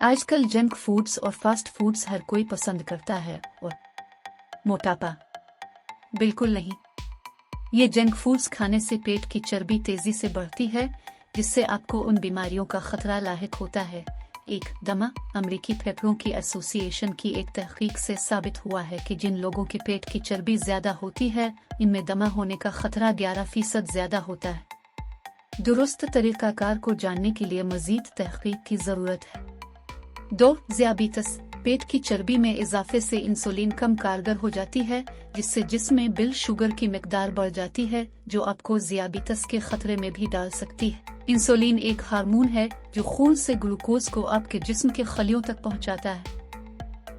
आजकल junk foods और fast foods हर कोई पसंद करता है, और मोटापा बिल्कुल नहीं। ये जंक फूड्स खाने से पेट की चर्बी तेजी से बढ़ती है, जिससे आपको उन बीमारियों का खतरा लाहिक होता है। एक दमा अमेरिकी फेफड़ों की एसोसिएशन की एक तहकीक से साबित हुआ है कि जिन लोगों के पेट की चर्बी ज्यादा होती है, इनमें दमा होने का खतरा 11% ज्यादा होता है। दुरुस्त तरीकाकार को जानने के लिए मजीद तहकीक की जरूरत है। 2. ज़ियाबीतस। पेट की चर्बी में इजाफे से इंसुलिन कम कारगर हो जाती है, जिससे जिस्म में ब्लड शुगर की मिकदार बढ़ जाती है, जो आपको ज़ियाबीतस के खतरे में भी डाल सकती है। इंसुलिन एक हार्मोन है जो खून से ग्लूकोज को आपके जिस्म के खलियों तक पहुंचाता है।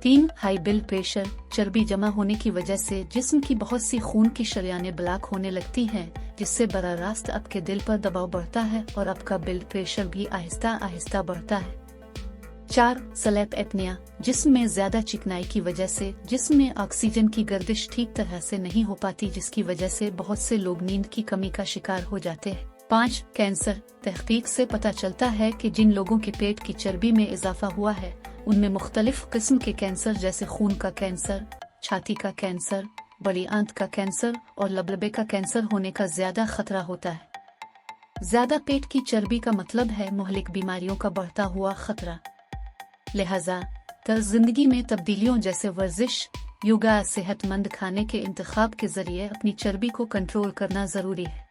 3. High blood pressure. चर्बी जमा होने की वजह से जिस्म की बहुत सी खून की शरियानें ब्लॉक होने लगती हैं, जिससे बराह रास्त आपके दिल पर दबाव बढ़ता है और आपका ब्लड प्रेशर भी आहिस्ता आहिस्ता बढ़ता है। 4. Sleep apnoea. जिस्म में ज्यादा चिकनाई की वजह से जिस्म में ऑक्सीजन की गर्दिश ठीक तरह से नहीं हो पाती, जिसकी वजह से बहुत से लोग नींद की कमी का शिकार हो जाते हैं। 5. कैंसर। तहकीक से पता चलता है कि जिन लोगों के पेट की चर्बी में इजाफा हुआ है, उनमें मुख्तलिफ किस्म के कैंसर जैसे खून का कैंसर, छाती का कैंसर, बड़ी आंत का कैंसर और लबलबे का कैंसर होने का ज्यादा खतरा होता है। ज्यादा पेट की चर्बी का मतलब है मुहलिक बीमारियों का बढ़ता हुआ खतरा। लिहाजा तर्ज जिंदगी में तब्दीलियों जैसे वर्जिश, योगा, सेहतमंद खाने के इंतखाब के जरिए अपनी चर्बी को कंट्रोल करना जरूरी है।